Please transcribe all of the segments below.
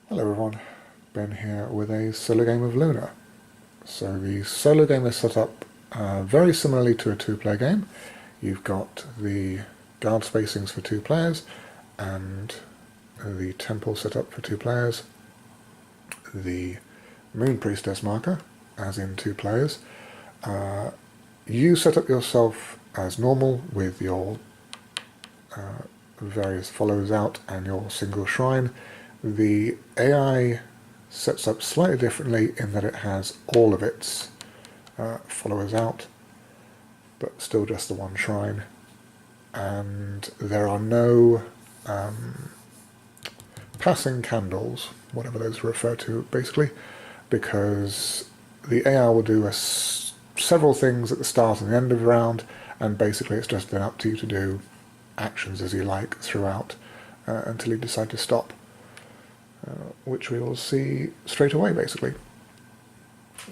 Hello everyone, Ben here with a solo game of Luna. So the solo game is set up very similarly to a two-player game. You've got the guard spacings for two players and the temple set up for two players, the Moon Priestess marker, as in two players. You set up yourself as normal with your various follows out and your single shrine. The AI sets up slightly differently in that it has all of its followers out, but still just the one shrine. And there are no passing candles, whatever those refer to, basically, because the AI will do several things at the start and the end of the round, and basically it's just then up to you to do actions as you like throughout until you decide to stop. Which we will see straight away, basically.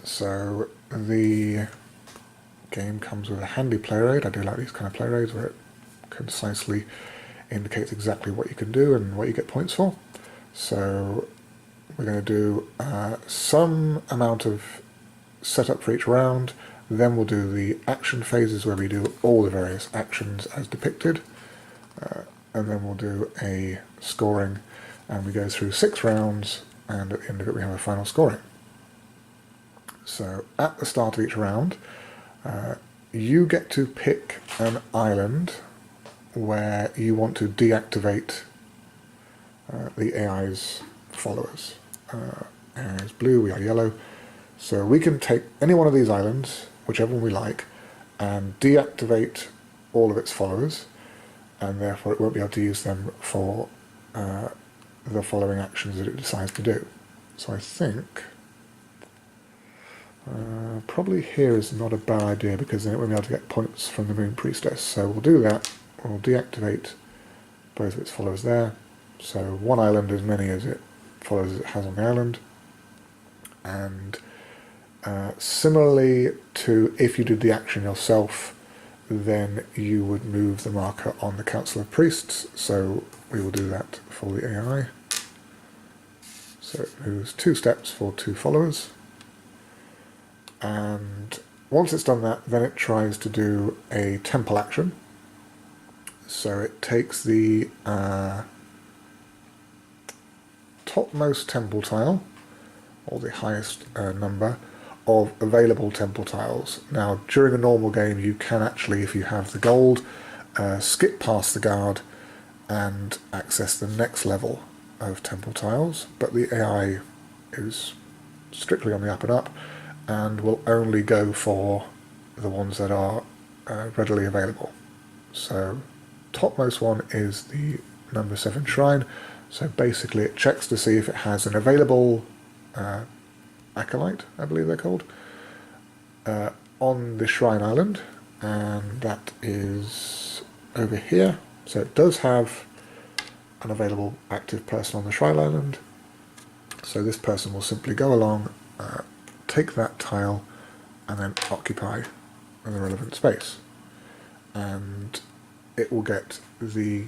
So the game comes with a handy player aid. I do like these kind of player aids where it concisely indicates exactly what you can do and what you get points for. So we're going to do some amount of setup for each round, then we'll do the action phases where we do all the various actions as depicted, and then we'll do a scoring, and we go through 6 rounds, and at the end of it we have a final scoring. So at the start of each round, you get to pick an island where you want to deactivate the AI's followers. AI is blue, we are yellow. So we can take any one of these islands, whichever one we like, and deactivate all of its followers, and therefore it won't be able to use them for the following actions that it decides to do. So I think probably here is not a bad idea, because then it won't be able to get points from the Moon Priestess. So we'll do that. We'll deactivate both of its followers there. So one island, as many as it followers as it has on the island. And similarly to if you did the action yourself, then you would move the marker on the Council of Priests. So we will do that for the AI. So it moves 2 steps for 2 followers. And once it's done that, then it tries to do a temple action. So it takes the topmost temple tile, or the highest number of available temple tiles. Now, during a normal game, you can actually, if you have the gold, skip past the guard and access the next level of temple tiles, but the AI is strictly on the up and up and will only go for the ones that are readily available. So topmost one is the number 7 shrine. So basically it checks to see if it has an available Acolyte, I believe they're called, on the Shrine Island, and that is over here. So it does have an available active person on the Shrine Island. So this person will simply go along, take that tile, and then occupy the relevant space. And it will get the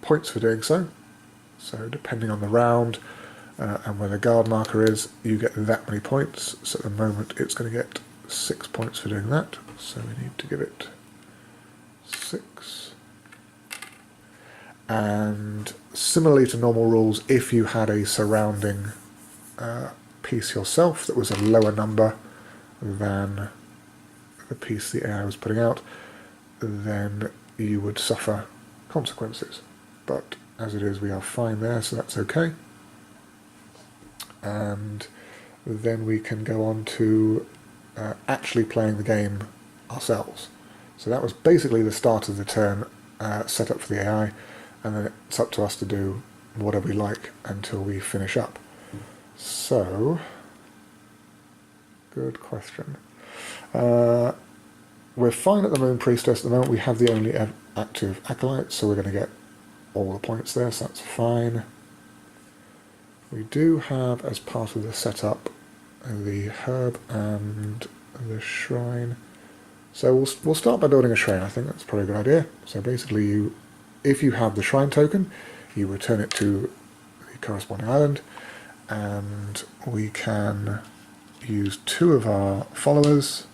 points for doing so. So depending on the round and where the guard marker is, you get that many points. So at the moment it's going to get 6 points for doing that. So we need to give it 6. And similarly to normal rules, if you had a surrounding piece yourself that was a lower number than the piece the AI was putting out, then you would suffer consequences. But as it is, we are fine there, so that's okay. And then we can go on to actually playing the game ourselves. So that was basically the start of the turn set up for the AI, and then it's up to us to do whatever we like until we finish up. So, good question. We're fine at the Moon Priestess. At the moment we have the only active Acolyte, so we're going to get all the points there, so that's fine. We do have, as part of the setup, the herb and the shrine. So we'll start by building a shrine. I think that's probably a good idea. So basically, if you have the shrine token, you return it to the corresponding island, and we can use 2 of our followers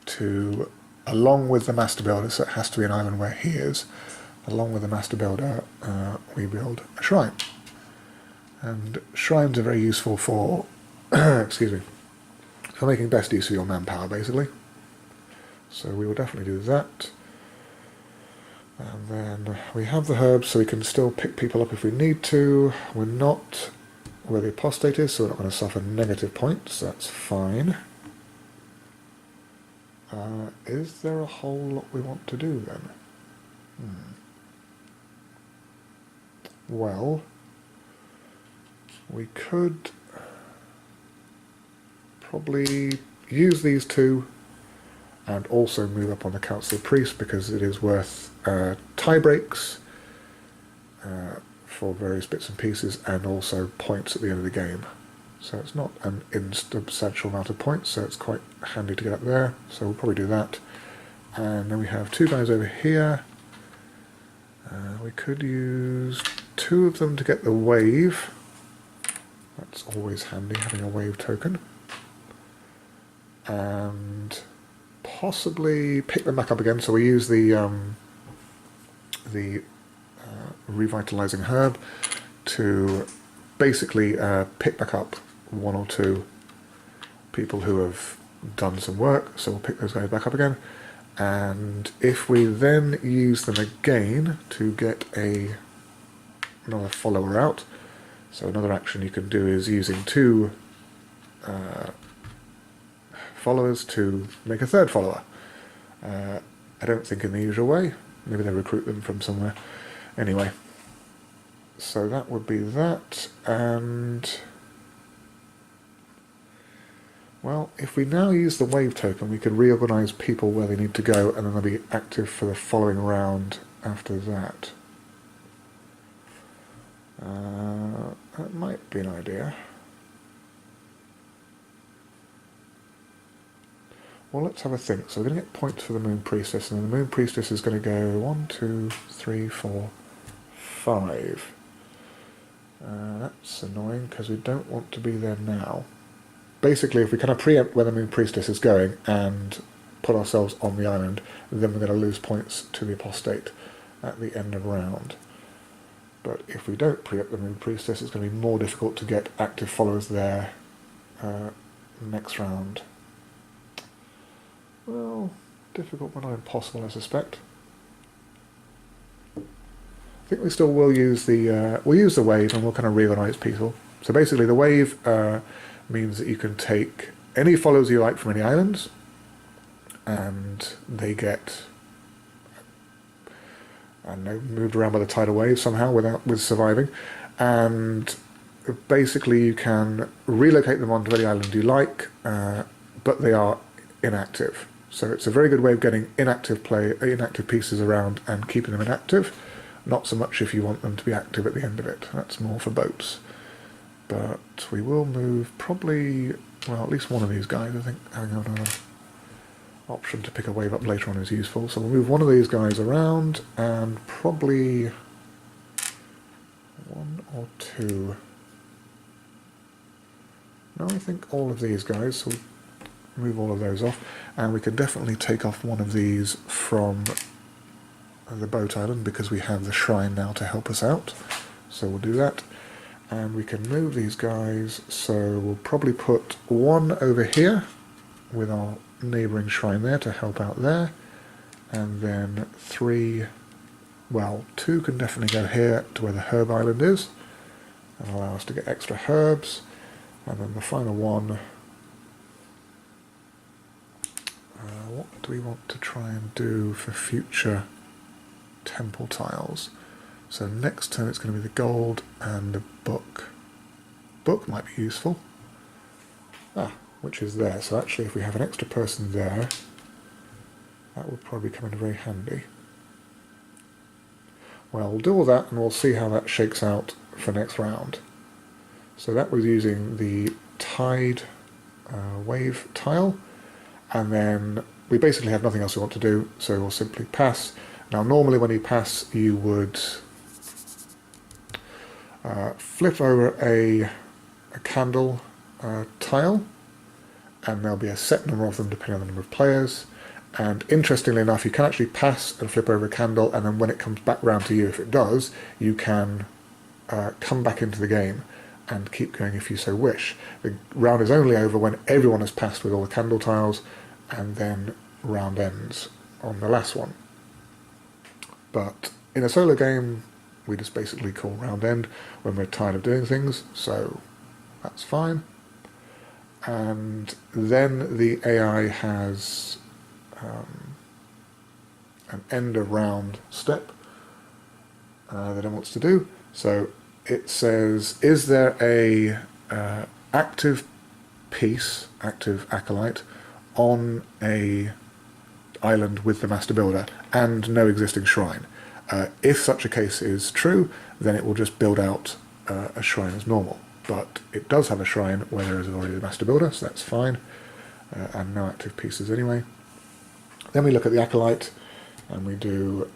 to, along with the master builder, so it has to be an island where he is, along with the master builder, we build a shrine. And shrines are very useful for, excuse me, for making best use of your manpower, basically. So we will definitely do that. And then we have the herbs, so we can still pick people up if we need to. We're not where the apostate is, so we're not going to suffer negative points. That's fine. Is there a whole lot we want to do then? Well, we could probably use these 2 and also move up on the Council of Priests, because it is worth tie breaks for various bits and pieces, and also points at the end of the game. So it's not an insubstantial amount of points, so it's quite handy to get up there. So we'll probably do that. And then we have 2 guys over here. We could use 2 of them to get the wave. That's always handy, having a wave token. And possibly pick them back up again. So we use the revitalizing herb to basically pick back up 1 or 2 people who have done some work. So we'll pick those guys back up again. And if we then use them again to get another follower out, so another action you can do is using 2 followers to make a 3rd follower. I don't think in the usual way. Maybe they recruit them from somewhere. Anyway, so that would be that. And well, if we now use the wave token, we can reorganize people where they need to go, and then they'll be active for the following round after that. That might be an idea. Well, let's have a think. So we're going to get points for the Moon Priestess, and then the Moon Priestess is going to go 1, 2, 3, 4, 5. That's annoying, because we don't want to be there now. Basically, if we kind of preempt where the Moon Priestess is going and put ourselves on the island, then we're going to lose points to the apostate at the end of round. But if we don't preempt the Moon Priestess, it's going to be more difficult to get active followers there next round. Well, difficult but not impossible, I suspect. I think we still will use the wave, and we'll kind of reorganize people. So basically, the wave means that you can take any followers you like from any islands, and they get, I don't know, moved around by the tidal wave somehow with surviving. And basically, you can relocate them onto any island you like, but they are inactive. So it's a very good way of getting inactive pieces around and keeping them inactive. Not so much if you want them to be active at the end of it. That's more for boats. But we will move probably, well, at least one of these guys. I think having another option to pick a wave up later on is useful. So we'll move one of these guys around, and probably 1 or 2. No, I think all of these guys. So we'll move all of those off, and we can definitely take off one of these from the boat island, because we have the shrine now to help us out. So we'll do that. And we can move these guys, so we'll probably put 1 over here with our neighbouring shrine there to help out there, and then 3, well, 2 can definitely go here to where the herb island is and allow us to get extra herbs, and then the final one, what do we want to try and do for future temple tiles? So next turn it's going to be the gold and the book. Book might be useful. Which is there. So actually, if we have an extra person there, that would probably come in very handy. Well, we'll do all that, and we'll see how that shakes out for next round. So that was using the tide wave tile, and then we basically have nothing else we want to do, so we'll simply pass. Now normally when you pass, you would Flip over a candle tile, and there'll be a set number of them depending on the number of players. And interestingly enough, you can actually pass and flip over a candle, and then when it comes back round to you, if it does, you can come back into the game and keep going if you so wish. The round is only over when everyone has passed with all the candle tiles, and then round ends on the last one. But in a solo game, we just basically call round end when we're tired of doing things, so that's fine. And then the AI has an end of round step that it wants to do. So it says, is there a active piece, active acolyte, on a island with the master builder and no existing shrine? If such a case is true, then it will just build out a shrine as normal. But it does have a shrine where there is already the master builder, so that's fine, and no active pieces anyway. Then we look at the Acolyte, and we do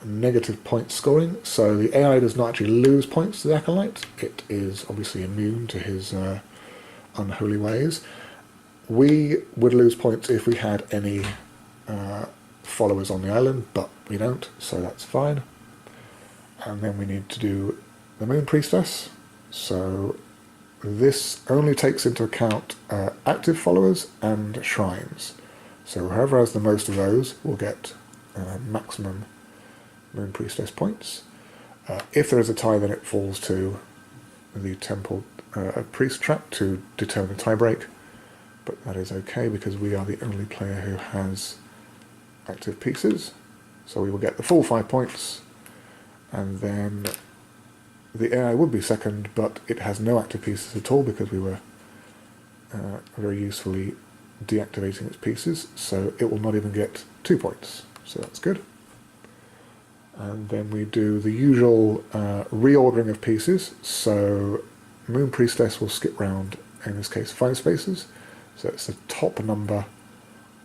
negative point scoring. So the AI does not actually lose points to the Acolyte. It is obviously immune to his unholy ways. We would lose points if we had any followers on the island, but we don't, so that's fine. And then we need to do the Moon Priestess. So this only takes into account active followers and shrines. So whoever has the most of those will get maximum Moon Priestess points. If there is a tie, then it falls to the Temple Priest track to determine the tiebreak. But that is okay because we are the only player who has active pieces. So we will get the full 5 points, and then the AI would be second, but it has no active pieces at all because we were very usefully deactivating its pieces, so it will not even get 2 points, so that's good. And then we do the usual reordering of pieces, so Moon Priestess will skip round, in this case 5 spaces, so it's the top number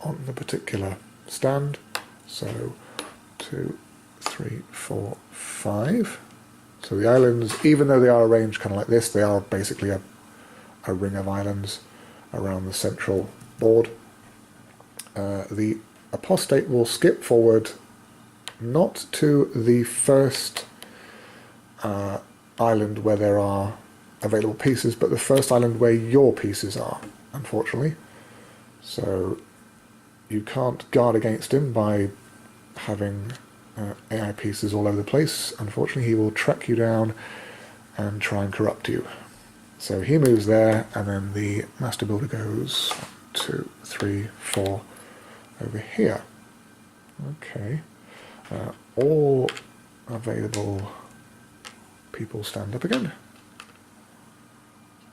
on the particular stand, so 2, 3, 4, 5. So the islands, even though they are arranged kind of like this, they are basically a ring of islands around the central board. The Apostate will skip forward not to the first island where there are available pieces, but the first island where your pieces are, unfortunately. So you can't guard against him by having AI pieces all over the place. Unfortunately, he will track you down and try and corrupt you. So he moves there, and then the Master Builder goes 1, 2, 3, 4 over here. Okay. All available people stand up again.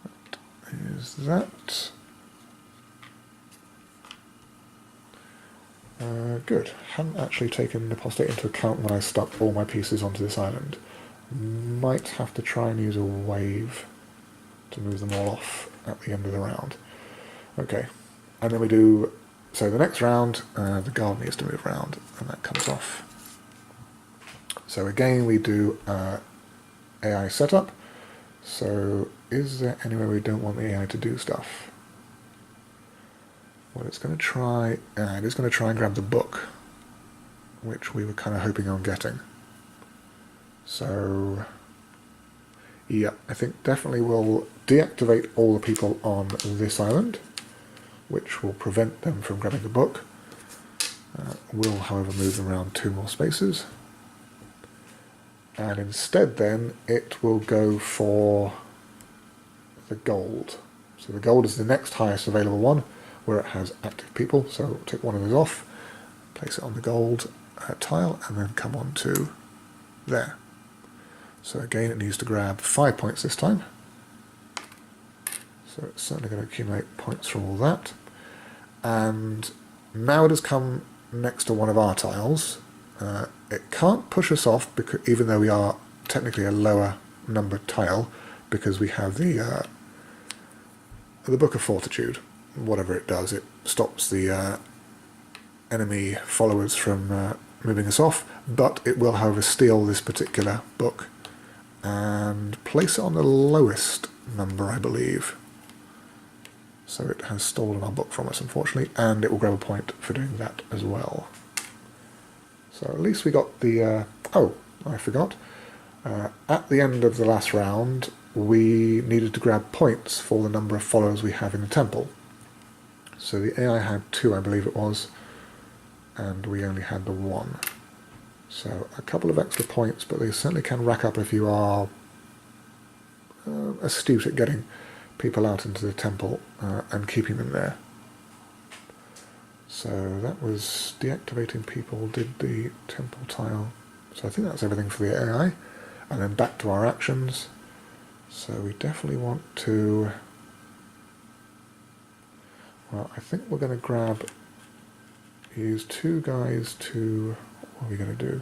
That is that. Good. Hadn't actually taken the Apostate into account when I stuck all my pieces onto this island. Might have to try and use a wave to move them all off at the end of the round. Okay. And then we do... So the next round, the guard needs to move around, and that comes off. So again, we do AI setup. So is there anywhere we don't want the AI to do stuff? Well, it's going to try... it is going to try and grab the book, which we were kind of hoping on getting. So... yeah, I think definitely we'll deactivate all the people on this island, which will prevent them from grabbing the book. We'll, however, move them around 2 more spaces. And instead then, it will go for the gold. So the gold is the next highest available one, where it has active people. So we'll take one of those off, place it on the gold tile, and then come on to there. So again, it needs to grab 5 points this time. So it's certainly going to accumulate points from all that. And now it has come next to one of our tiles. It can't push us off, because even though we are technically a lower numbered tile, because we have the Book of Fortitude. Whatever it does, it stops the enemy followers from moving us off, but it will, however, steal this particular book and place it on the lowest number, I believe. So it has stolen our book from us, unfortunately, and it will grab a point for doing that as well. So at least we got the... oh, I forgot. At the end of the last round, we needed to grab points for the number of followers we have in the temple. So the AI had 2, I believe it was, and we only had the 1. So a couple of extra points, but they certainly can rack up if you are astute at getting people out into the temple and keeping them there. So that was deactivating people, did the temple tile. So I think that's everything for the AI. And then back to our actions. So we definitely want to... well, I think we're going to use 2 guys to... what are we going to do?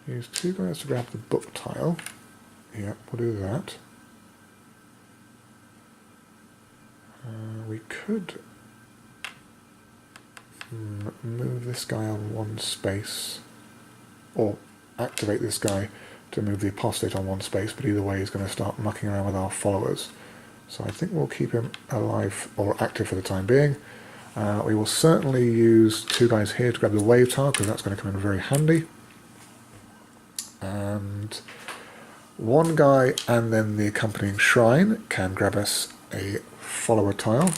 Use 2 guys to grab the book tile. Yep, we'll do that. We could move this guy on 1 space, or activate this guy to move the apostate on 1 space, but either way he's going to start mucking around with our followers. So I think we'll keep him alive, or active for the time being. We will certainly use 2 guys here to grab the wave tile, because that's going to come in very handy. And 1 guy and then the accompanying shrine can grab us a follower tile.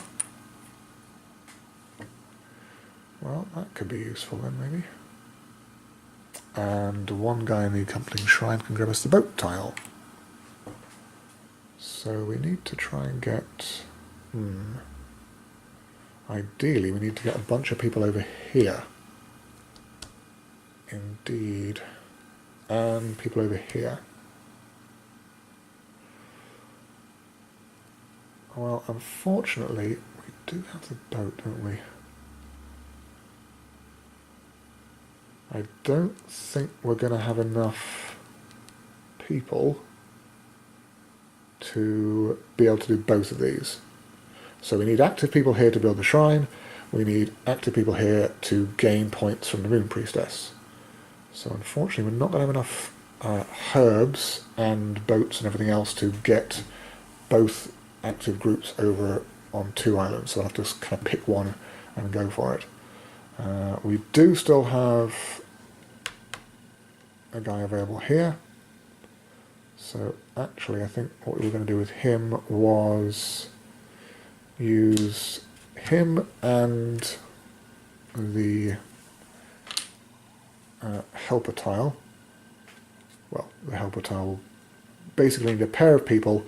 Well, that could be useful then, maybe. And 1 guy in the accompanying shrine can grab us the boat tile. So we need to try and get... ideally, we need to get a bunch of people over here. Indeed. And people over here. Well, unfortunately, we do have the boat, don't we? I don't think we're going to have enough people to be able to do both of these. So we need active people here to build the shrine. We need active people here to gain points from the Moon Priestess. So unfortunately, we're not going to have enough herbs and boats and everything else to get both active groups over on 2 islands. So I'll have to just kind of pick one and go for it. We do still have a guy available here. So actually I think what we were going to do with him was use him and the helper tile. Well, the helper tile will basically need a pair of people.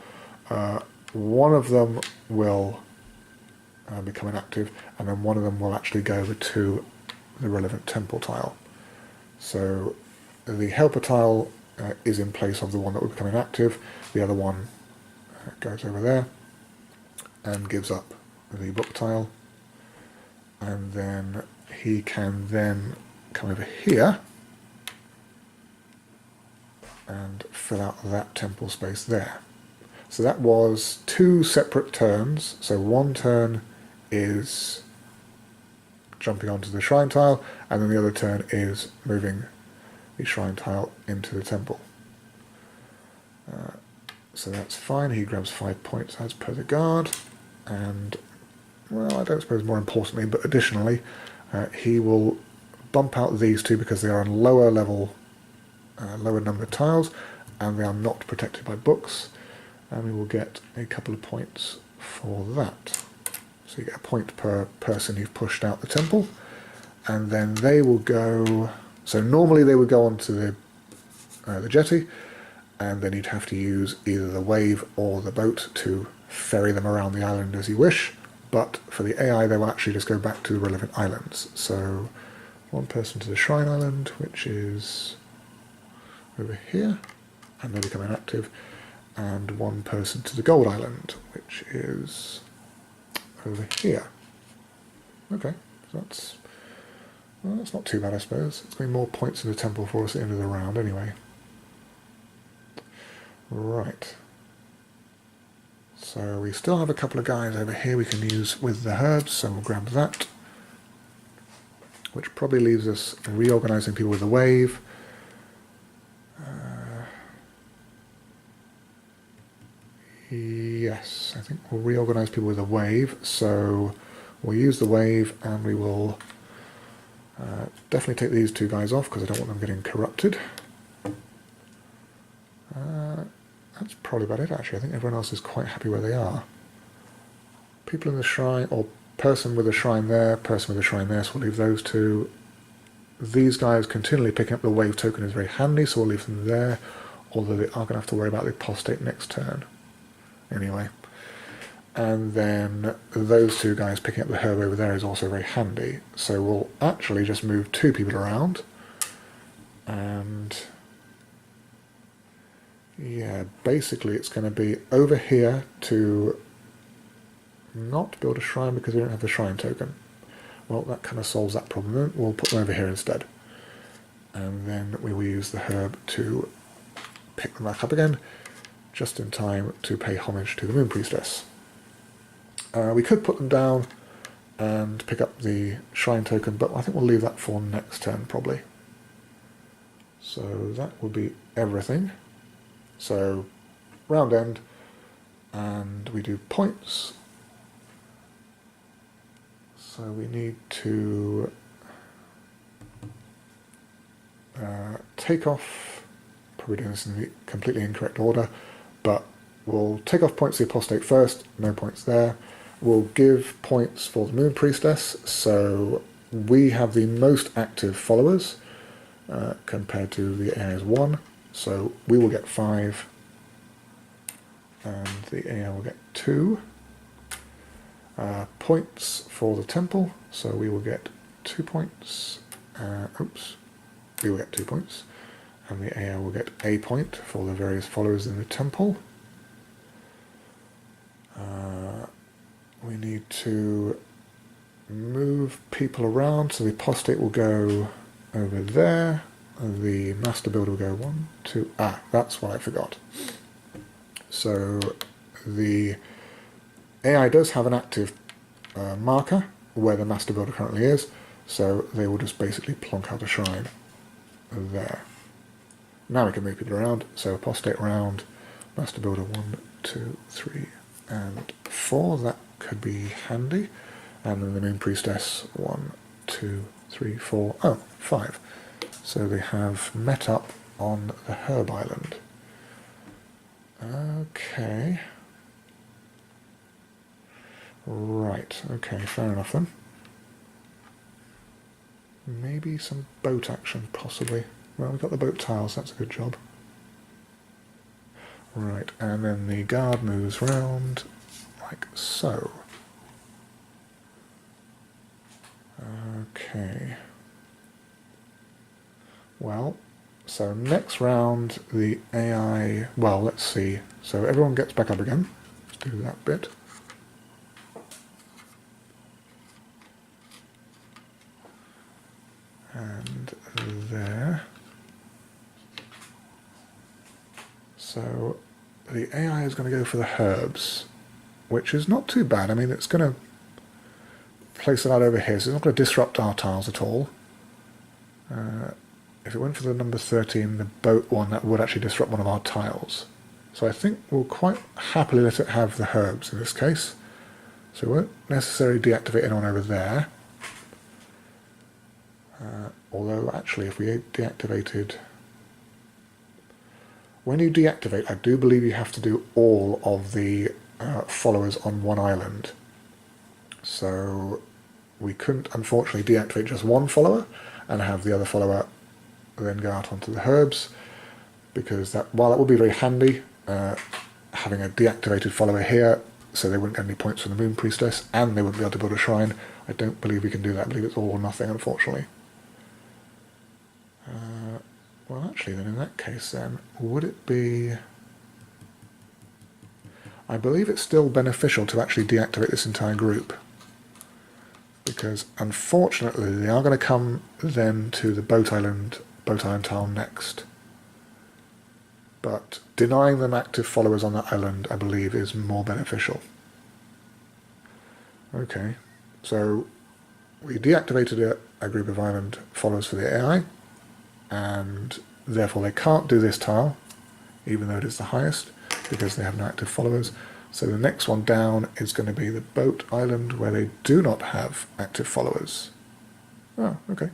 One of them will become inactive, and then one of them will actually go over to the relevant temple tile. So the helper tile is in place of the one that will become inactive. The other one goes over there and gives up the book tile, and then he can then come over here and fill out that temple space there. So that was 2 separate turns. So 1 turn is jumping onto the shrine tile, and then the other turn is moving the shrine tile into the temple. So that's fine. He grabs 5 points as per the guard, and, well, I don't suppose more importantly, but additionally, he will bump out these 2 because they are on lower level, lower number of tiles, and they are not protected by books, and we will get a couple of points for that. So you get a point per person you've pushed out the temple, and then they will go... So normally they would go onto the jetty, and then you'd have to use either the wave or the boat to ferry them around the island as you wish, but for the AI they will actually just go back to the relevant islands. So 1 person to the Shrine Island, which is over here, and they become inactive, and 1 person to the Gold Island, which is over here. Okay, so that's... well, that's not too bad, I suppose. It's going to be more points in the temple for us at the end of the round anyway. Right. So we still have a couple of guys over here we can use with the herbs, so we'll grab that. Which probably leaves us reorganising people with the wave. Yes, I think we'll reorganize people with a wave. So we'll use the wave and we will definitely take these two guys off because I don't want them getting corrupted. That's probably about it actually. I think everyone else is quite happy where they are. People in the shrine, or person with a shrine there, person with a shrine there, so we'll leave those two. These guys continually picking up the wave token is very handy, so we'll leave them there, although they are going to have to worry about the apostate next turn. Anyway. And then those two guys picking up the herb over there is also very handy. So we'll actually just move two people around. And yeah, basically it's going to be over here to not build a shrine because we don't have the shrine token. Well, that kind of solves that problem. We'll put them over here instead. And then we will use the herb to pick them back up again, just in time to pay homage to the Moon Priestess. We could put them down and pick up the shrine token, but I think we'll leave that for next turn probably. So that will be everything. So round end, and we do points. So we need to take off, probably doing this in the completely incorrect order, but we'll take off points to the apostate first, no points there. We'll give points for the Moon Priestess, so we have the most active followers compared to the AI's 1, so we will get 5 and the AI will get 2. Points for the temple, so we will get 2 points. We will get 2 points, and the AI will get a point for the various followers in the temple. We need to move people around, so the apostate will go over there, and the master builder will go 1, 2, that's what I forgot. So the AI does have an active marker where the master builder currently is, so they will just basically plonk out a shrine there. Now we can move people around, so apostate round, master builder 1, 2, 3, and 4, that could be handy. And then the Moon Priestess 1, 2, 3, 4, 5. So they have met up on the Herb Island. Okay. Right, okay, fair enough then. Maybe some boat action, possibly. Well, we've got the boat tiles, that's a good job. Right, and then the guard moves round like so. Okay. Well, so next round the AI, well, let's see. So everyone gets back up again. Let's do that bit. And there. So the AI is going to go for the herbs, which is not too bad. I mean, it's going to place it out over here, so it's not going to disrupt our tiles at all. If it went for the number 13, the boat one, that would actually disrupt one of our tiles. So I think we'll quite happily let it have the herbs in this case. So we won't necessarily deactivate anyone over there. Although actually if we deactivated... When you deactivate, I do believe you have to do all of the followers on one island. So we couldn't unfortunately deactivate just one follower and have the other follower then go out onto the herbs, because that, while that would be very handy, having a deactivated follower here so they wouldn't get any points from the Moon Priestess and they wouldn't be able to build a shrine, I don't believe we can do that. I believe it's all or nothing, unfortunately. Well, actually, then in that case, then, would it be... I believe it's still beneficial to actually deactivate this entire group, because unfortunately they are going to come then to the boat island tile next. But denying them active followers on that island, I believe, is more beneficial. Okay, so we deactivated a group of island followers for the AI, and therefore they can't do this tile, even though it is the highest. because they have no active followers. So the next one down is going to be the boat island where they do not have active followers. Oh, okay.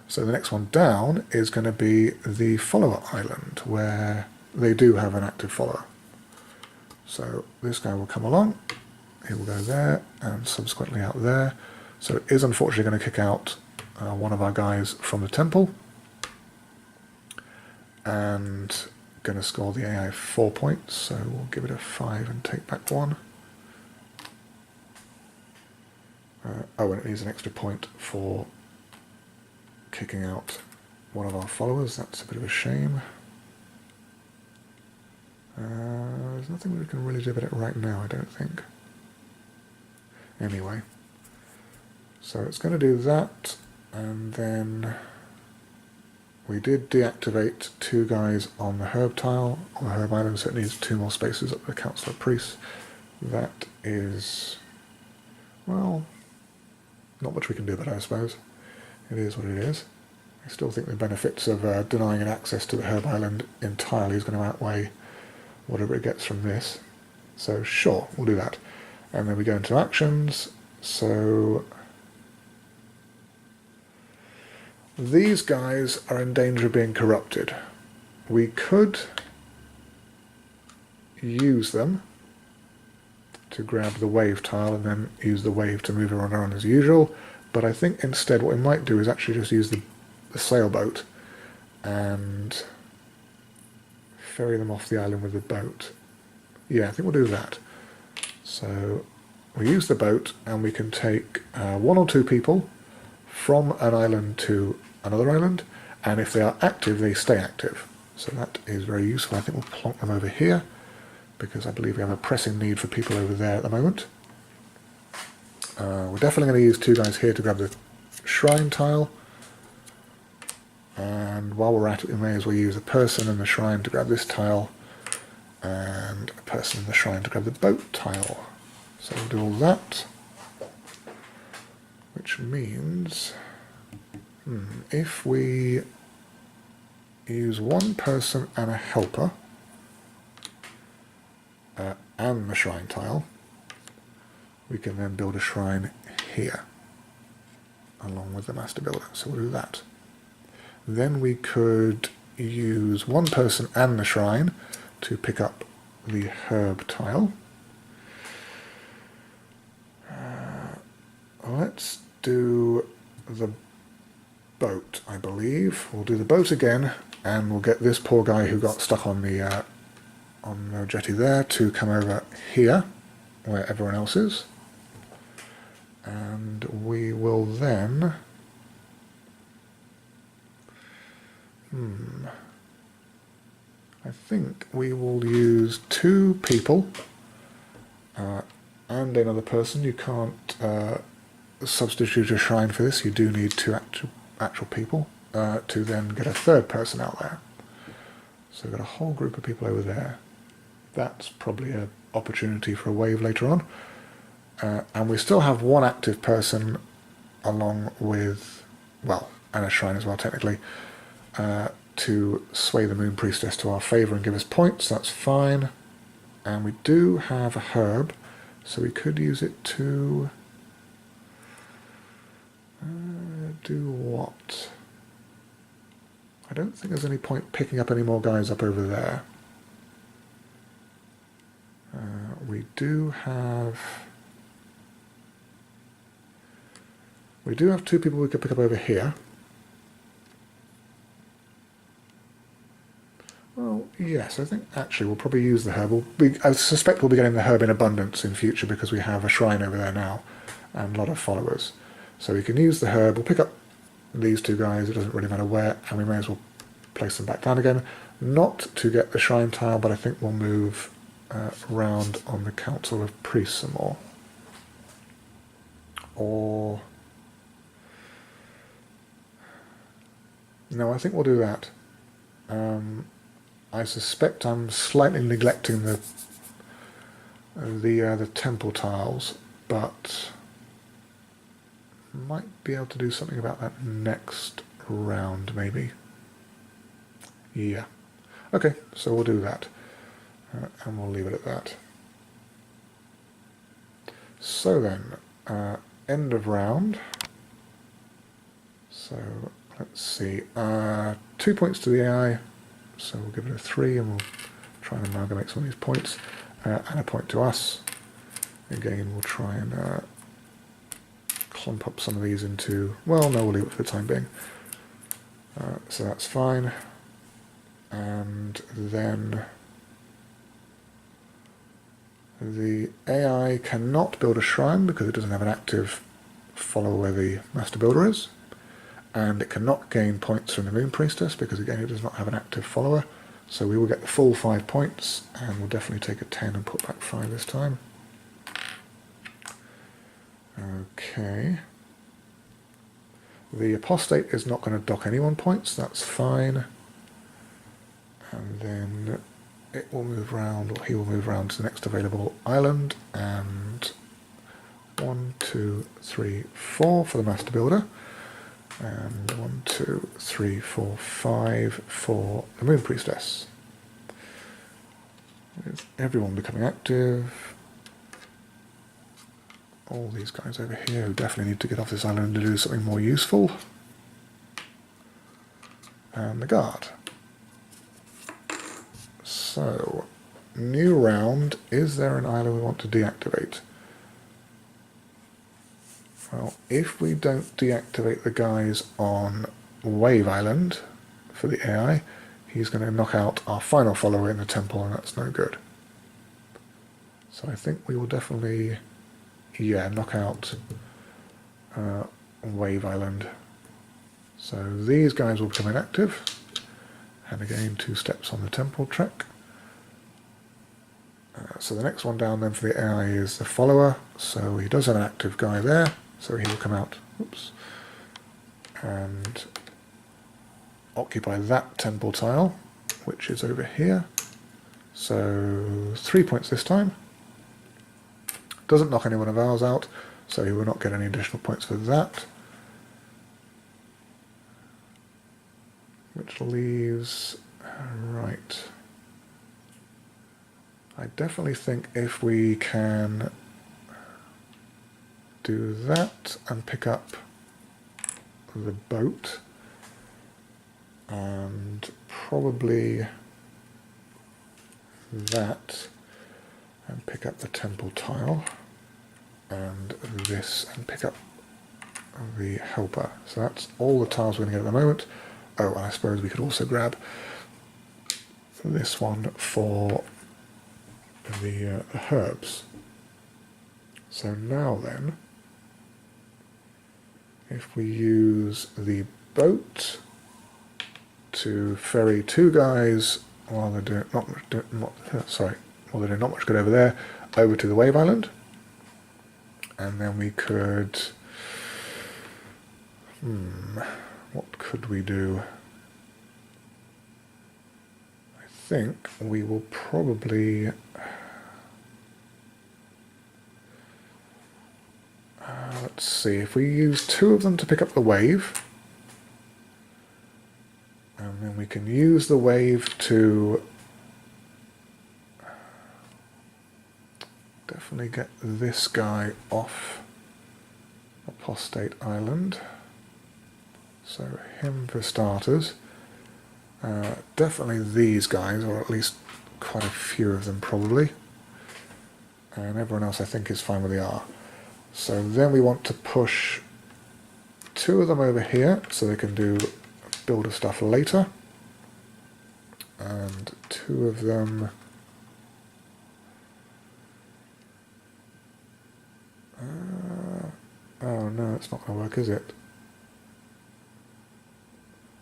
So the next one down is going to be the follower island where they do have an active follower. So this guy will come along, he will go there and subsequently out there. So it is unfortunately going to kick out one of our guys from the temple and going to score the AI 4 points, so we'll give it a 5 and take back 1. Oh, and it needs an extra point for kicking out one of our followers. That's a bit of a shame. There's nothing we can really do about it right now, I don't think. Anyway, so it's going to do that, and then we did deactivate 2 guys on the herb tile, on the herb island, so it needs 2 more spaces at the Council of Priests. That is, well, not much we can do about it, I suppose. It is what it is. I still think the benefits of denying it access to the herb island entirely is going to outweigh whatever it gets from this. So sure, we'll do that. And then we go into actions. So these guys are in danger of being corrupted. We could use them to grab the wave tile and then use the wave to move everyone around as usual, but I think instead what we might do is actually just use the sailboat and ferry them off the island with the boat. Yeah, I think we'll do that. So we use the boat and we can take 1 or 2 people from an island to another island, and if they are active, they stay active. So that is very useful. I think we'll plonk them over here, because I believe we have a pressing need for people over there at the moment. We're definitely going to use 2 guys here to grab the shrine tile, and while we're at it, we may as well use a person in the shrine to grab this tile, and a person in the shrine to grab the boat tile. So we'll do all that, which means if we use 1 person and a helper and the shrine tile, we can then build a shrine here along with the master builder. So we'll do that. Then we could use 1 person and the shrine to pick up the herb tile. Let's do the boat, I believe. We'll do the boat again, and we'll get this poor guy who got stuck on the jetty there to come over here, where everyone else is. And we will then... I think we will use 2 people and another person. You can't substitute a shrine for this. You do need 2 actual people to then get a 3rd person out there. So we've got a whole group of people over there. That's probably an opportunity for a wave later on. And we still have 1 active person along with, well, and a shrine as well technically, to sway the Moon Priestess to our favour and give us points. That's fine. And we do have a herb, so we could use it to do what? I don't think there's any point picking up any more guys up over there. We do have 2 people we could pick up over here. Well, yes, I think actually we'll probably use the herb. I suspect we'll be getting the herb in abundance in future because we have a shrine over there now and a lot of followers. So we can use the herb. We'll pick up these 2 guys, it doesn't really matter where, and we may as well place them back down again. Not to get the shrine tile, but I think we'll move around on the Council of Priests some more. Or... no, I think we'll do that. I suspect I'm slightly neglecting the temple tiles, but might be able to do something about that next round, maybe. Yeah. Okay, so we'll do that. and we'll leave it at that. So then, end of round. So let's see, 2 points to the AI, so we'll give it a 3 and we'll try and amalgamate some of these points, and a point to us. Again, we'll try and clump up some of these into, well, no, we'll leave it for the time being. So that's fine. And then the AI cannot build a shrine because it doesn't have an active follower where the Master Builder is. And it cannot gain points from the Moon Priestess because, again, it does not have an active follower. So we will get the full 5 points, and we'll definitely take a 10 and put back 5 this time. Okay. The Apostate is not going to dock anyone points, that's fine. And then it will move around, or he will move around to the next available island, and 1, 2, 3, 4 for the Master Builder. And 1, 2, 3, 4, 5 for the Moon Priestess. With everyone becoming active. All these guys over here who definitely need to get off this island to do something more useful. And the guard. So, new round. Is there an island we want to deactivate? Well, if we don't deactivate the guys on Wave Island for the AI, he's going to knock out our final follower in the temple, and that's no good. So I think we will definitely, yeah, knock out Wave Island. So these guys will become inactive, and again 2 steps on the temple track. So the next one down then for the AI is the follower, so he does have an active guy there. So he will come out, oops, and occupy that temple tile, which is over here. So 3 points this time. Doesn't knock any one of ours out, so he will not get any additional points for that. Which leaves, right. I definitely think if we can do that and pick up the boat, and probably that and pick up the temple tile, and this and pick up the helper. So that's all the tiles we're going to get at the moment. Oh, and I suppose we could also grab this one for the herbs. So now then, if we use the boat to ferry 2 guys while they're doing not much good over there, over to the Wave Island, and then we could, what could we do? I think we will probably let's see, if we use 2 of them to pick up the wave, and then we can use the wave to definitely get this guy off Apostate Island. So him for starters. Definitely these guys, or at least quite a few of them probably. And everyone else I think is fine where they are. So then we want to push 2 of them over here so they can do builder stuff later. And 2 of them... oh no, it's not going to work, is it?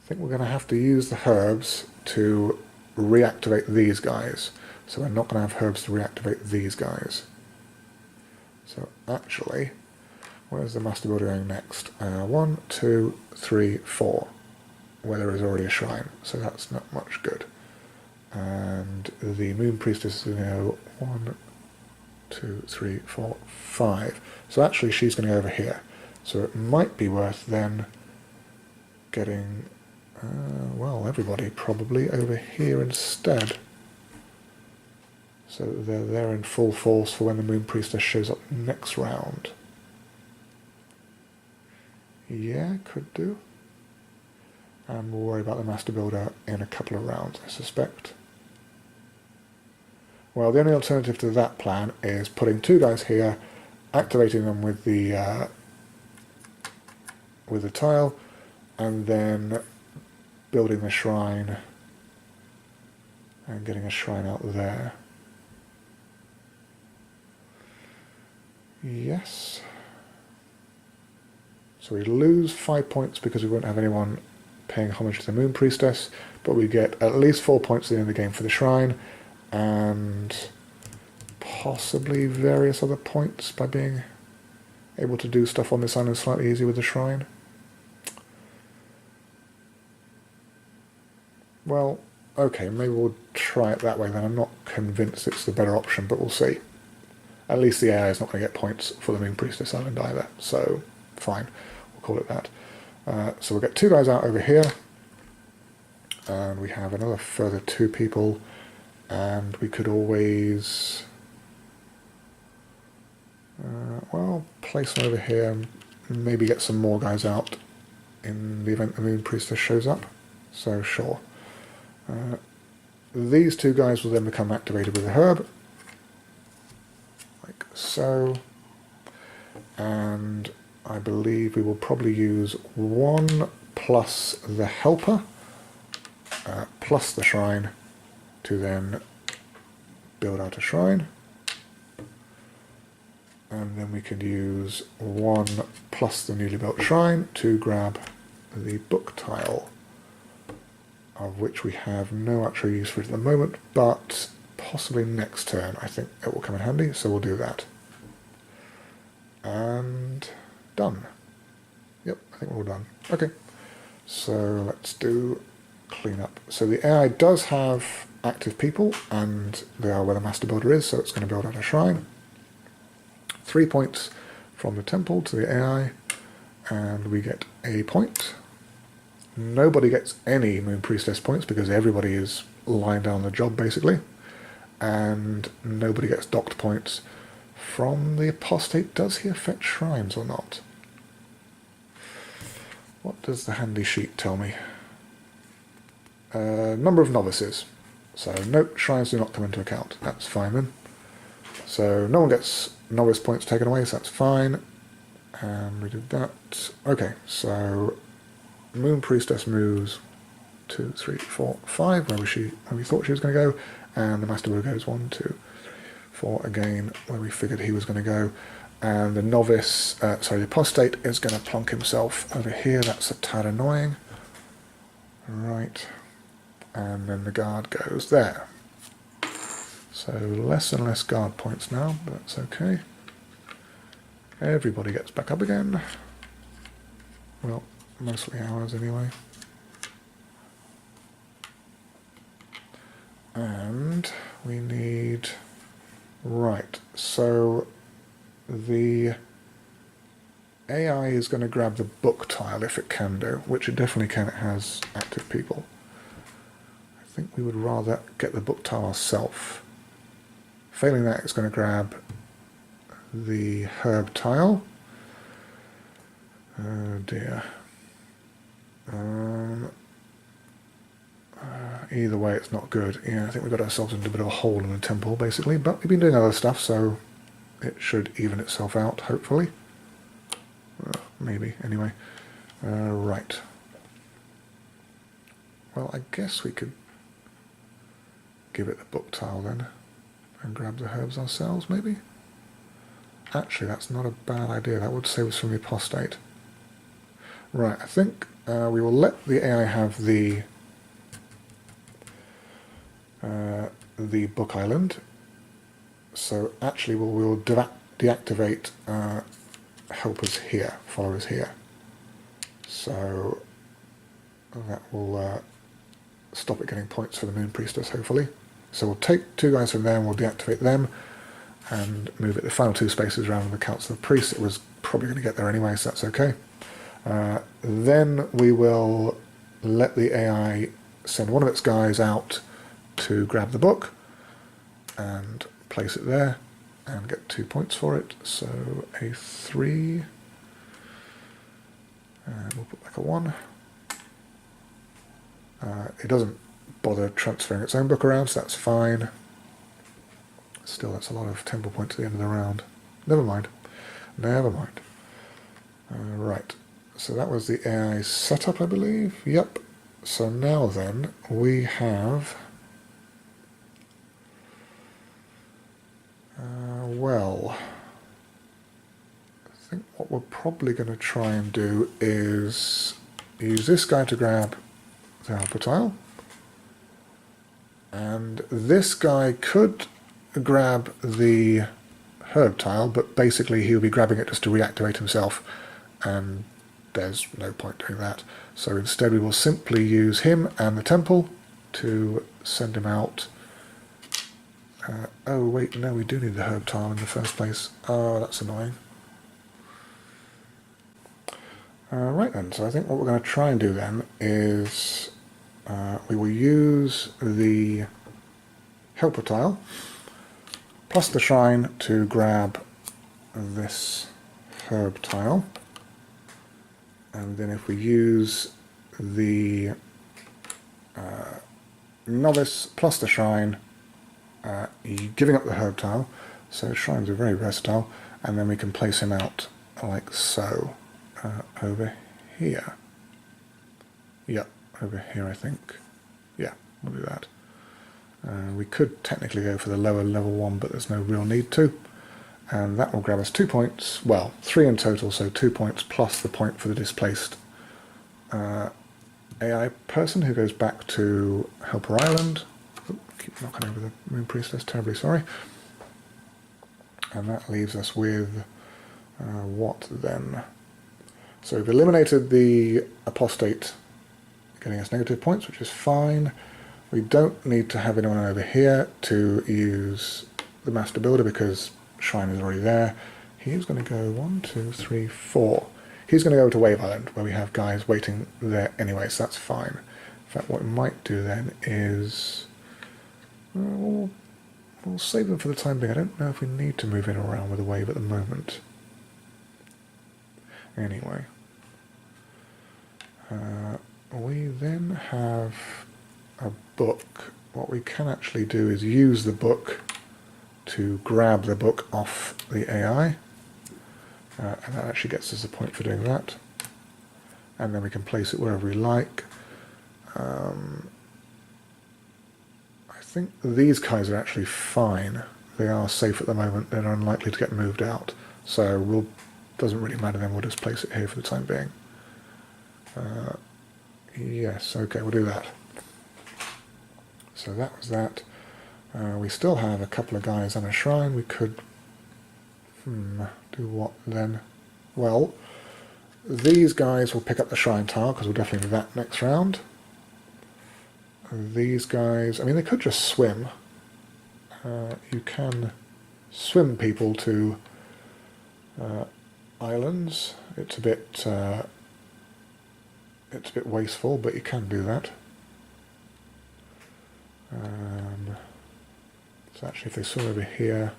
I think we're going to have to use the herbs to reactivate these guys. So we're not going to have herbs to reactivate these guys. So actually, where's the Master Builder going next? 1, 2, 3, 4, where there is already a shrine, so that's not much good. And the Moon Priestess is going to go 1, 2, 3, 4, 5. So actually she's going to go over here. So it might be worth then getting, well, everybody probably over here instead. so that they're there in full force for when the Moon Priestess shows up next round. Yeah, could do. And we'll worry about the Master Builder in a couple of rounds, I suspect. Well, the only alternative to that plan is putting 2 guys here, activating them with the tile, and then building the shrine and getting a shrine out there. Yes. So we lose 5 points because we won't have anyone paying homage to the Moon Priestess, but we get at least 4 points at the end of the game for the shrine, and possibly various other points by being able to do stuff on this island slightly easier with the shrine. Well, okay, maybe we'll try it that way then. I'm not convinced it's the better option, but we'll see. At least the AI is not going to get points for the Moon Priestess Island either, so fine, we'll call it that. So we'll get 2 guys out over here, and we have another further 2 people, and we could always, well, place them over here, and maybe get some more guys out in the event the Moon Priestess shows up, so sure. These 2 guys will then become activated with a herb, like so, and I believe we will probably use 1 plus the helper plus the shrine to then build out a shrine, and then we can use 1 plus the newly built shrine to grab the book tile, of which we have no actual use for it at the moment, but possibly next turn I think it will come in handy, so we'll do that. And done. Yep, I think we're all done. Okay, so let's do cleanup. So the AI does have active people, and they are where the Master Builder is, so it's going to build out a shrine. 3 points from the temple to the AI, and we get a point. Nobody gets any Moon Priestess points because everybody is lying down the job basically, and nobody gets docked points from the Apostate. Does he affect shrines or not? What does the handy sheet tell me? Number of novices. So nope, shrines do not come into account. That's fine then. So no one gets novice points taken away, so that's fine. And we did that. Okay, so Moon Priestess moves 2, 3, 4, 5, where we thought she was going to go, and the Master Builder goes 1, 2, 4 again, where we figured he was going to go, and the novice, the apostate is going to plonk himself over here. That's a tad annoying. Right, and then the guard goes there. So less and less guard points now, but that's okay. Everybody gets back up again. Well, mostly ours anyway. And we need... Right, so the AI is going to grab the book tile if it can do, which it definitely can. It has active people. I think we would rather get the book tile ourselves. Failing that, it's going to grab the herb tile. Oh dear. Either way, it's not good. Yeah, I think we got ourselves into a bit of a hole in the temple, basically. But we've been doing other stuff, so it should even itself out, hopefully. Maybe, anyway. Right. Well, I guess we could give it the book tile then, and grab the herbs ourselves, maybe? Actually, that's not a bad idea. That would save us from the apostate. Right, I think we will let the AI have the book island. So actually we'll deactivate helpers here, followers here. So that will stop it getting points for the Moon Priestess, hopefully. So we'll take 2 guys from there and we'll deactivate them and move it the final 2 spaces around the Council of Priests. It was probably going to get there anyway, so that's okay. Then we will let the AI send one of its guys out to grab the book, and place it there and get 2 points for it. So a 3, and we'll put like a 1. It doesn't bother transferring its own book around, so that's fine. Still, that's a lot of temple points at the end of the round. Never mind. Never mind. Right, so that was the AI setup, I believe. Yep. So now then, we have... well, I think what we're probably going to try and do is use this guy to grab the helper tile. And this guy could grab the herb tile, but basically he'll be grabbing it just to reactivate himself, and there's no point doing that. So instead we will simply use him and the temple to send him out. Oh wait, no, we do need the herb tile in the first place. Oh, that's annoying. Right then, so I think what we're going to try and do then is we will use the helper tile plus the shrine to grab this herb tile, and then if we use the novice plus the shrine, giving up the herb tile, so shrines are very versatile, and then we can place him out like so, over here. Yep, over here I think. Yeah, we'll do that. We could technically go for the lower level one, but there's no real need to. And that will grab us 2 points, well, 3 in total, so 2 points plus the point for the displaced AI person who goes back to Helper Island. Ooh, keep knocking over the Moon Priestess, terribly sorry. And that leaves us with what then? So we've eliminated the apostate getting us negative points, which is fine. We don't need to have anyone over here to use the Master Builder because Shrine is already there. He's going to go 1, 2, 3, 4. He's going to go to Wave Island where we have guys waiting there anyway, so that's fine. In fact, what we might do then is... we'll save them for the time being. I don't know if we need to move in or around with the wave at the moment. Anyway. We then have a book. What we can actually do is use the book to grab the book off the AI, and that actually gets us a point for doing that, and then we can place it wherever we like. I think these guys are actually fine. They are safe at the moment. They're unlikely to get moved out, so doesn't really matter then, we'll just place it here for the time being. Yes, okay, we'll do that. So that was that. We still have a couple of guys on a shrine. We could do what then? Well, these guys will pick up the shrine tile because we'll definitely do that next round. These guys, I mean, they could just swim. You can swim people to islands. It's a bit wasteful, but you can do that. So actually if they swim over here,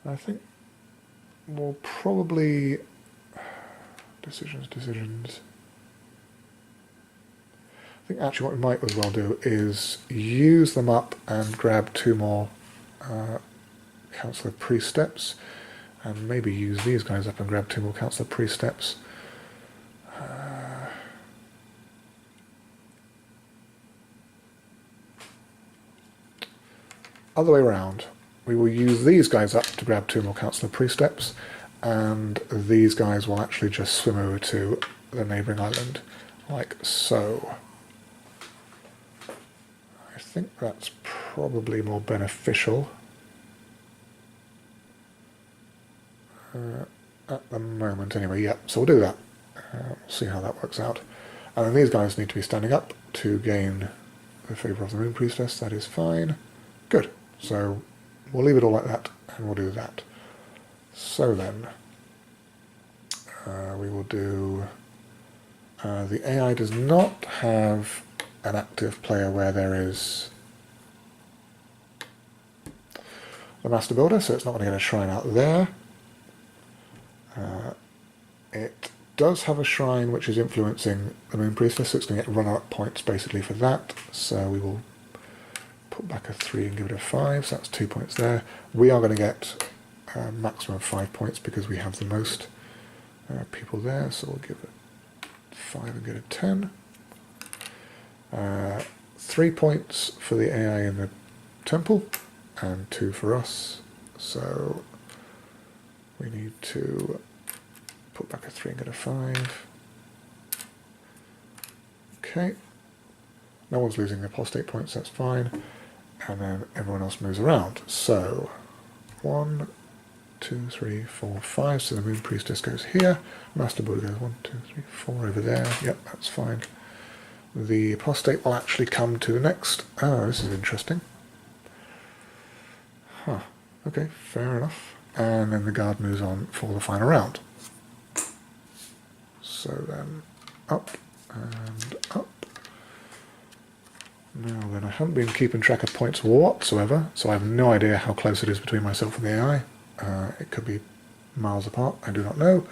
I think we'll probably decisions. I think actually what we might as well do is use them up and grab 2 more Council of Priest steps, and maybe use these guys up and grab 2 more Council of Priest steps. Other way around, we will use these guys up to grab 2 more Council of Priest steps, and these guys will actually just swim over to the neighbouring island, like so. I think that's probably more beneficial at the moment anyway. Yeah, so we'll do that. We'll see how that works out. And then these guys need to be standing up to gain the favour of the Moon Priestess. That is fine. Good. So we'll leave it all like that, and we'll do that. So then, we will do The AI does not have an active player where there is the Master Builder, so it's not going to get a shrine out there. It does have a shrine which is influencing the Moon Priestess, so it's going to get runner-up points basically for that. So we will put back a 3 and give it a 5, so that's 2 points there. We are going to get a maximum of 5 points because we have the most people there, so we'll give it 5 and get a 10. 3 points for the AI in the temple, and 2 for us, so we need to put back a 3 and get a 5. Okay, no one's losing their apostate points, that's fine, and then everyone else moves around. So 1, 2, 3, 4, 5, so the Moon Priestess goes here, Master Builder goes 1, 2, 3, 4 over there, yep, that's fine. The apostate will actually come to the next. Oh, this is interesting. Huh, okay, fair enough. And then the guard moves on for the final round. So then, up and up. Now then, I haven't been keeping track of points whatsoever, so I have no idea how close it is between myself and the AI. It could be miles apart, I do not know.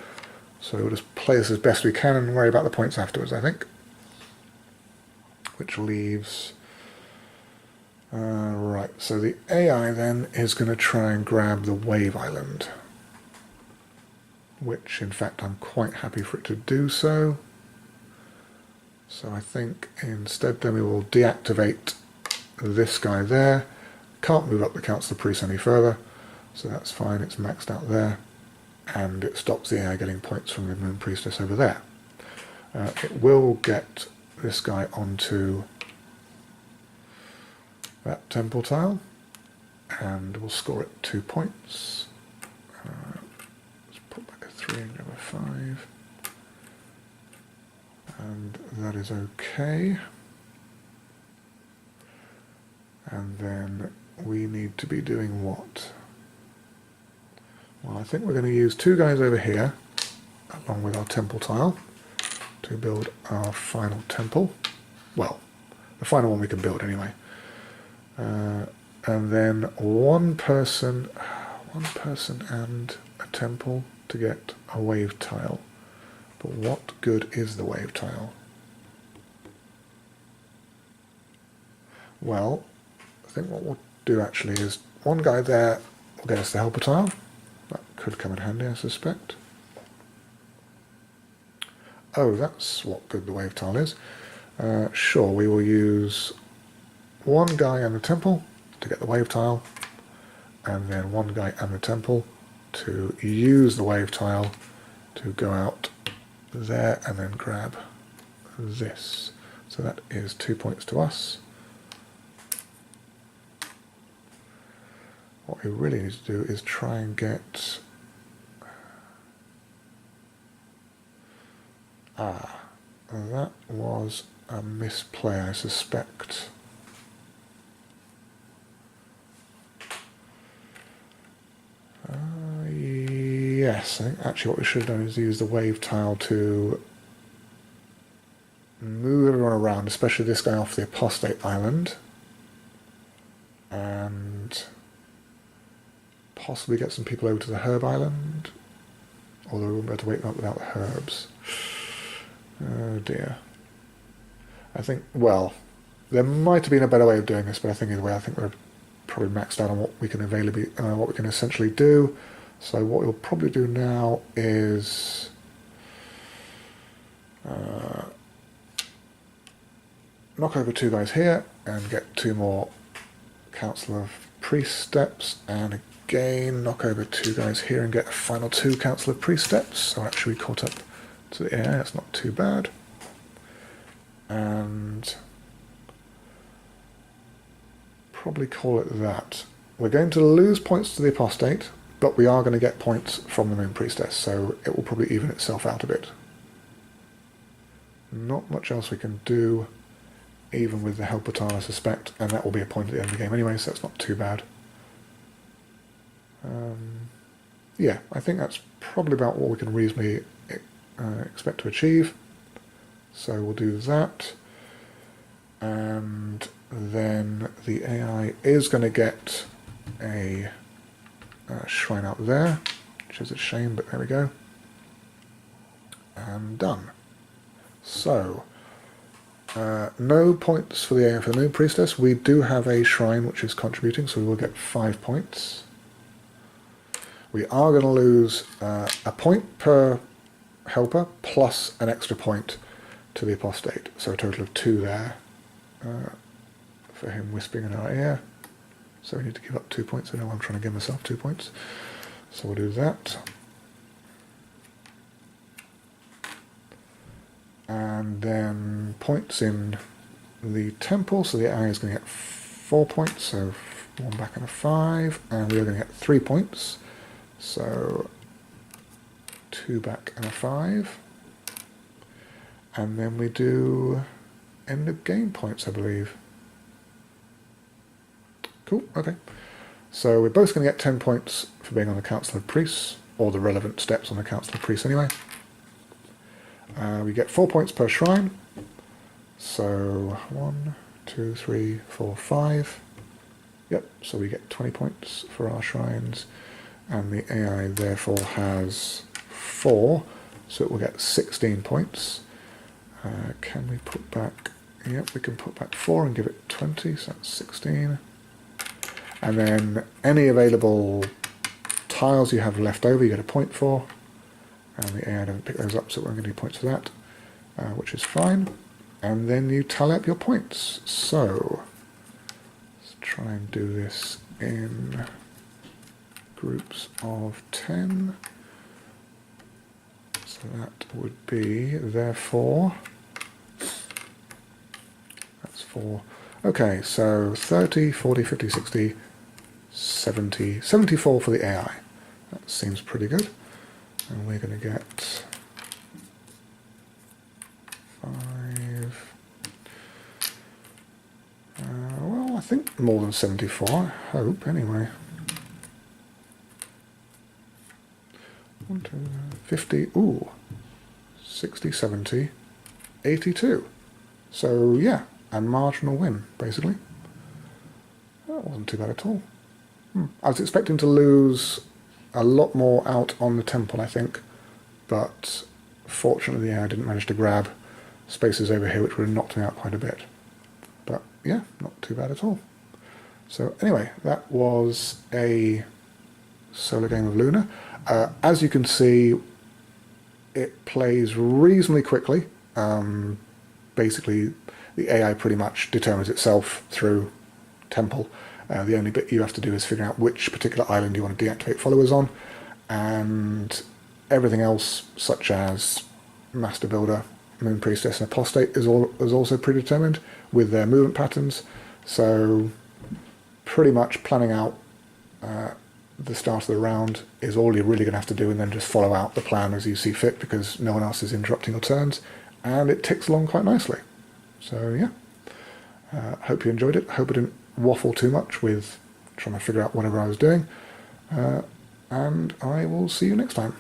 So we'll just play this as best we can and worry about the points afterwards, I think. Which leaves... right, so the AI then is going to try and grab the Wave Island. Which, in fact, I'm quite happy for it to do so. So I think instead then we will deactivate this guy there. Can't move up the Council of Priests any further, so that's fine, it's maxed out there. And it stops the AI getting points from the Moon Priestess over there. It will get this guy onto that temple tile, and we'll score it 2 points. Let's put back a 3 and grab a 5. And that is okay. And then we need to be doing what? Well, I think we're going to use 2 guys over here, along with our temple tile, to build our final temple. Well, the final one we can build anyway. And then one person and a temple to get a wave tile. But what good is the wave tile? Well, I think what we'll do actually is one guy there will get us the helper tile. That could come in handy, I suspect. Oh, that's what good the wave tile is. Sure, we will use one guy and the temple to get the wave tile, and then one guy and the temple to use the wave tile to go out there and then grab this. So that is 2 points to us. What we really need to do is try and get... that was a misplay, I suspect. Yes, I think actually what we should have done is use the wave tile to move everyone around, especially this guy off the apostate island, and possibly get some people over to the herb island, although we won't be able to wake them up without the herbs. Oh dear. I think, well, there might have been a better way of doing this, but I think either way, I think we're probably maxed out on what we can what we can essentially do. So what we'll probably do now is knock over 2 guys here and get 2 more Council of Priest steps, and again knock over 2 guys here and get a final 2 Council of Priest steps. So actually we caught up to the AI, that's not too bad. And probably call it that. We're going to lose points to the apostate, but we are going to get points from the Moon Priestess, so it will probably even itself out a bit. Not much else we can do, even with the helper tile, I suspect, and that will be a point at the end of the game anyway, so that's not too bad. Yeah, I think that's probably about what we can reasonably expect to achieve. So we'll do that. And then the AI is going to get a shrine out there, which is a shame, but there we go. And done. So, no points for the AI for the Moon Priestess. We do have a shrine which is contributing, so we will get 5 points. We are going to lose a point per helper plus an extra point to the apostate, so a total of 2 there for him whispering in our ear. So we need to give up 2 points. I know I'm trying to give myself 2 points, so we'll do that. And then points in the temple, so the AI is going to get 4 points, so 1 back and a 5, and we are going to get 3 points, so 2 back and a 5. And then we do end of game points, I believe. Cool, okay. So we're both going to get 10 points for being on the Council of Priests, or the relevant steps on the Council of Priests anyway. We get 4 points per shrine, so 1, 2, 3, 4, 5. Yep, so we get 20 points for our shrines, and the AI therefore has 4, so it will get 16 points. Can we put back, yep, we can put back 4 and give it 20, so that's 16. And then any available tiles you have left over you get a point for. And the AI doesn't pick those up, so we're going to do points for that, which is fine. And then you tally up your points. So, let's try and do this in groups of 10. So that would be, therefore, that's 4. Okay, so 30, 40, 50, 60, 70, 74 for the AI. That seems pretty good. And we're going to get 5. Well, I think more than 74, I hope, anyway. 1, 2, 50, ooh, 60, 70, 82. So, yeah, a marginal win, basically. That wasn't too bad at all. I was expecting to lose a lot more out on the temple, I think, but fortunately the AI didn't manage to grab spaces over here, which would have knocked me out quite a bit. But yeah, not too bad at all. So anyway, that was a solo game of Luna. As you can see, it plays reasonably quickly. Basically, the AI pretty much determines itself through temple. The only bit you have to do is figure out which particular island you want to deactivate followers on, and everything else, such as Master Builder, Moon Priestess, and Apostate, is also predetermined with their movement patterns. So pretty much planning out the start of the round is all you're really going to have to do, and then just follow out the plan as you see fit, because no one else is interrupting your turns, and it ticks along quite nicely. So yeah, hope you enjoyed it. Hope I didn't waffle too much with trying to figure out whatever I was doing, and I will see you next time.